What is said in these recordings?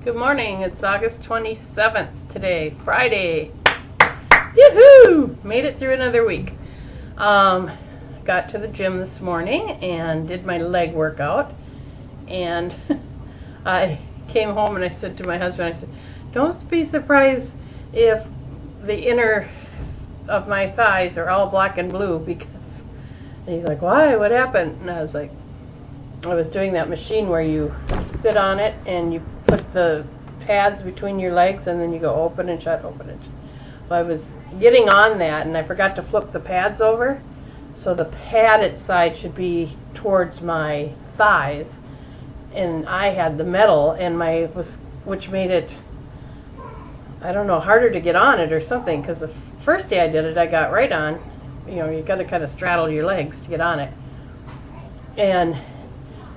Good morning. It's August 27th today, Friday. Yoo-hoo! Made it through another week. Got to the gym this morning and did my leg workout. And I came home and I said to my husband, I said, don't be surprised if the inner of my thighs are all black and blue, because and he's like, why? What happened? And I was like, I was doing that machine where you sit on it and you put the pads between your legs and then you go open and shut, open and shut. Well, I was getting on that and I forgot to flip the pads over, so the padded side should be towards my thighs, and I had the metal and which made it, I don't know, harder to get on it or something, because the first day I did it I got right on. You know, you got to kind of straddle your legs to get on it, and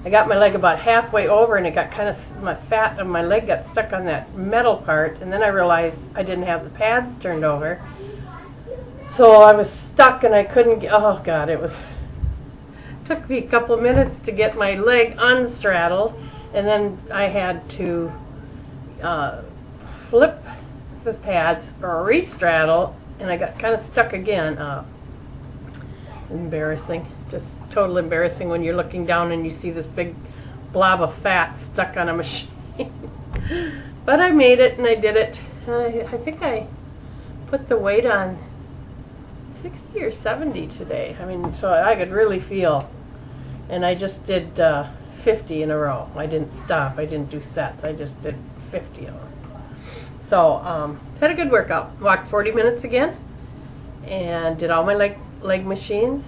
I got my leg about halfway over and it got kind of, my fat of my leg got stuck on that metal part, and then I realized I didn't have the pads turned over, so I was stuck and I couldn't get, oh God, took me a couple minutes to get my leg unstraddled, and then I had to flip the pads or re-straddle, and I got kind of stuck again. Embarrassing. Just total embarrassing when you're looking down and you see this big blob of fat stuck on a machine. But I made it and I did it. I think I put the weight on 60 or 70 today. I mean, so I could really feel. And I just did 50 in a row. I didn't stop. I didn't do sets. I just did 50 of them. So had a good workout. Walked 40 minutes again and did all my leg machines.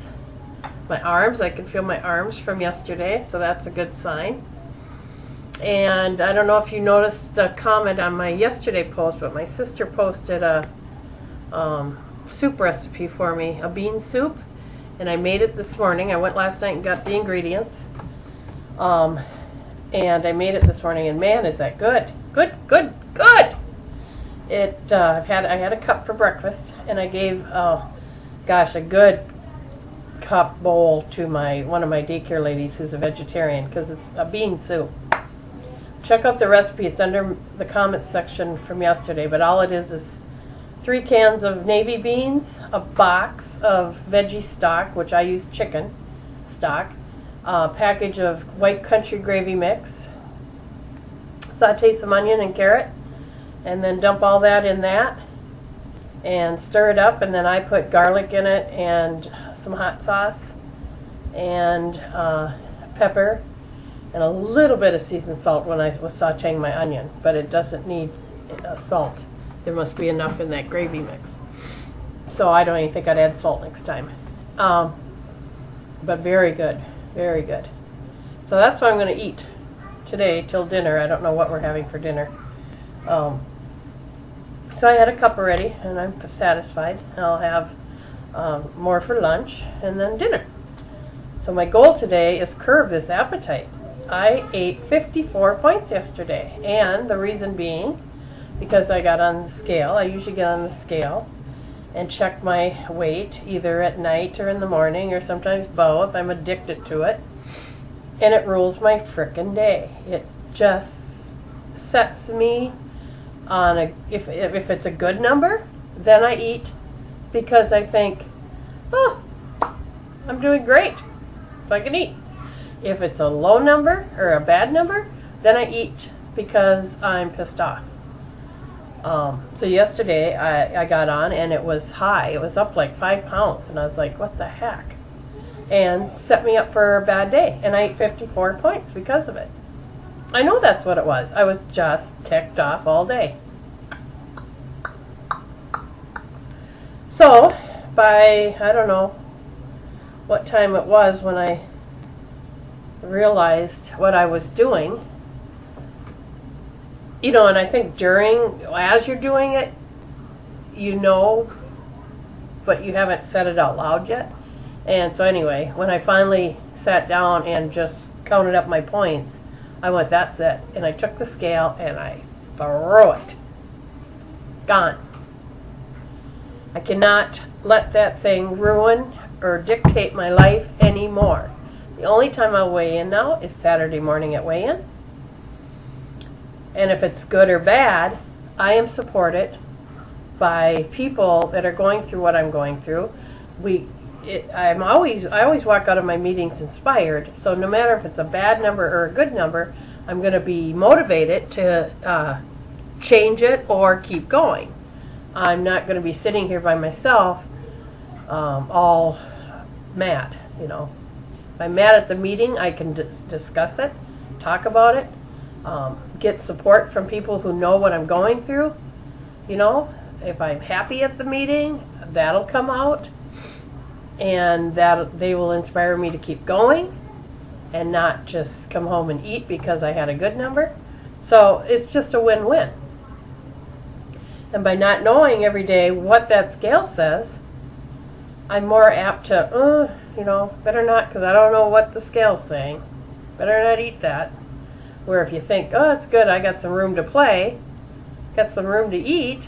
My arms, I can feel my arms from yesterday, so that's a good sign. And I don't know if you noticed a comment on my yesterday post, but my sister posted a soup recipe for me, a bean soup, and I made it this morning. I went last night and got the ingredients, and I made it this morning, and man, is that good. Good, good, good! I had a cup for breakfast, and I gave, gosh, a good cup bowl to one of my daycare ladies who's a vegetarian, because it's a bean soup. Check out the recipe. It's under the comments section from yesterday, but all it is 3 cans of navy beans, a box of veggie stock, which I use chicken stock, a package of white country gravy mix, saute some onion and carrot, and then dump all that in that and stir it up, and then I put garlic in it and some hot sauce and pepper and a little bit of seasoned salt when I was sauteing my onion, but it doesn't need salt. There must be enough in that gravy mix, so I don't even think I'd add salt next time. But very good, very good. So that's what I'm going to eat today till dinner. I don't know what we're having for dinner. So I had a cup already and I'm satisfied. I'll have more for lunch and then dinner. So my goal today is curb this appetite. I ate 54 points yesterday, and the reason being because I got on the scale. I usually get on the scale and check my weight either at night or in the morning, or sometimes both. I'm addicted to it, and it rules my frickin' day. It just sets me on if it's a good number, then I eat because I think, oh, I'm doing great, so I can eat. If it's a low number or a bad number, then I eat because I'm pissed off. So yesterday I got on and it was high. It was up like 5 pounds, and I was like, what the heck? And set me up for a bad day, and I ate 54 points because of it. I know that's what it was. I was just ticked off all day. So by, I don't know what time it was when I realized what I was doing, you know, and I think as you're doing it, you know, but you haven't said it out loud yet. And so anyway, when I finally sat down and just counted up my points, I went, that's it. And I took the scale and I threw it. Gone. I cannot let that thing ruin or dictate my life anymore. The only time I'll weigh in now is Saturday morning at weigh-in. And if it's good or bad, I am supported by people that are going through what I'm going through. I always walk out of my meetings inspired. So no matter if it's a bad number or a good number, I'm going to be motivated to change it or keep going. I'm not going to be sitting here by myself, all mad. You know, if I'm mad at the meeting, I can discuss it, talk about it, get support from people who know what I'm going through. You know, if I'm happy at the meeting, that'll come out, and that they will inspire me to keep going and not just come home and eat because I had a good number. So it's just a win-win. And by not knowing every day what that scale says, I'm more apt to, you know, better not, because I don't know what the scale's saying. Better not eat that. Where if you think, oh, it's good, I got some room to play, got some room to eat,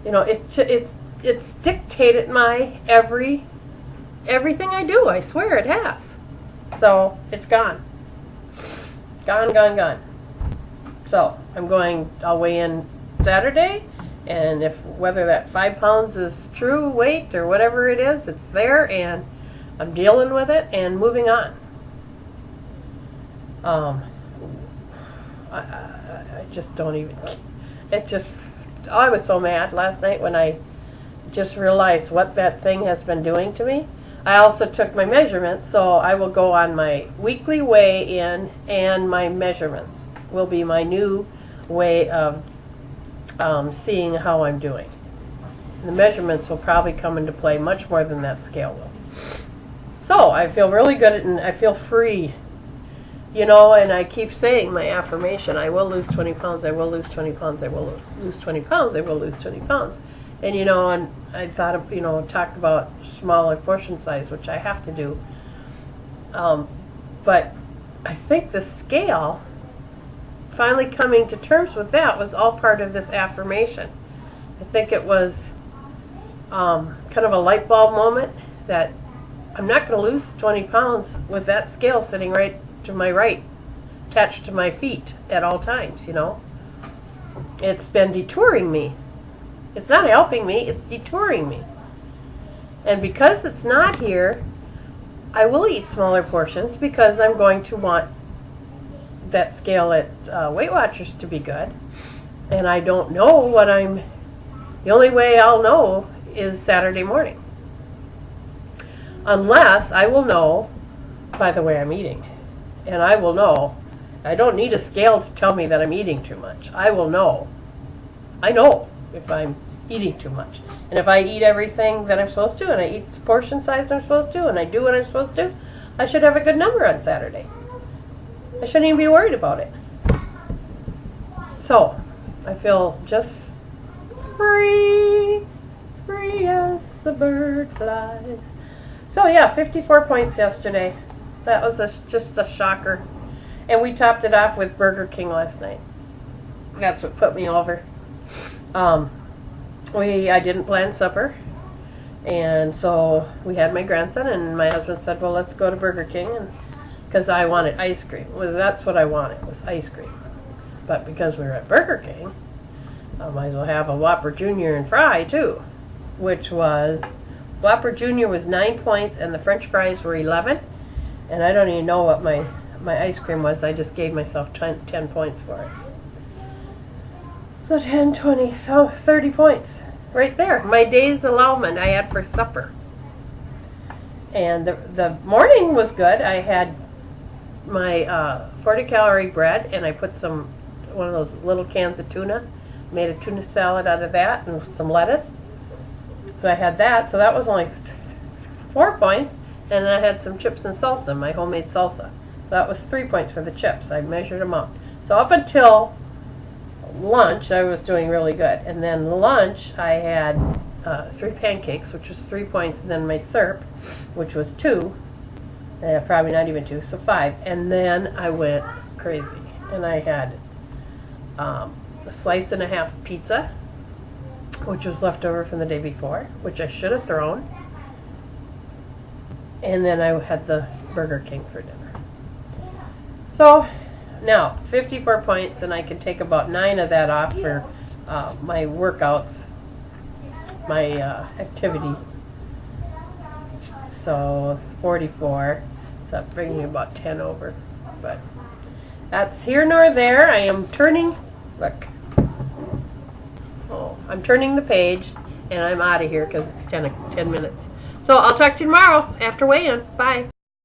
you know, it's dictated my everything I do. I swear it has. So it's gone. Gone. So I'll weigh in Saturday, and whether that 5 pounds is true weight or whatever it is, it's there, and I'm dealing with it and moving on. I just don't even, I was so mad last night when I just realized what that thing has been doing to me. I also took my measurements, so I will go on my weekly weigh-in, and my measurements will be my new way of seeing how I'm doing. The measurements will probably come into play much more than that scale will. So I feel really good, and I feel free. You know, and I keep saying my affirmation, I will lose 20 pounds, I will lose 20 pounds, I will lose 20 pounds, I will lose 20 pounds. And, you know, and I thought of, you know, talked about smaller portion size, which I have to do. But I think the scale, finally coming to terms with that, was all part of this affirmation. I think it was kind of a light bulb moment that I'm not going to lose 20 pounds with that scale sitting right to my right, attached to my feet at all times, you know. It's been detouring me. It's not helping me, it's detouring me. And because it's not here, I will eat smaller portions because I'm going to want that scale at Weight Watchers to be good. And I don't know the only way I'll know is Saturday morning. Unless I will know by the way I'm eating. And I will know. I don't need a scale to tell me that I'm eating too much. I will know. I know if I'm eating too much. And if I eat everything that I'm supposed to, and I eat the portion size I'm supposed to, and I do what I'm supposed to, I should have a good number on Saturday. I shouldn't even be worried about it. So, I feel just free as the bird flies. So yeah, 54 points yesterday. That was just a shocker. And we topped it off with Burger King last night. That's what put me over. I didn't plan supper. And so we had my grandson, and my husband said, well, let's go to Burger King, because I wanted ice cream. Well, that's what I wanted, was ice cream. But because we were at Burger King, I might as well have a Whopper Jr. and fry, too. Which was, Whopper Jr. was 9 points, and the French fries were 11. And I don't even know what my ice cream was. I just gave myself 10 points for it. So 10, 20, 30 points. Right there. My day's allowance I had for supper. And the morning was good. I had my 40-calorie bread, and I put one of those little cans of tuna. Made a tuna salad out of that and some lettuce. So I had that. So that was only 4 points. And then I had some chips and salsa, my homemade salsa. So that was 3 points for the chips. I measured them out. So up until lunch, I was doing really good. And then lunch, I had 3 pancakes, which was 3 points. And then my syrup, which was 2. Probably not even 2, so 5. And then I went crazy. And I had a slice and a half pizza, which was left over from the day before, which I should have thrown. And then I had the Burger King for dinner. So Now, 54 points, and I can take about 9 of that off for my workouts, my activity. So 44, so that brings me about 10 over. But that's here nor there. I am turning, look, oh, I'm turning the page, and I'm out of here because it's 10 minutes. So I'll talk to you tomorrow after weigh-in. Bye.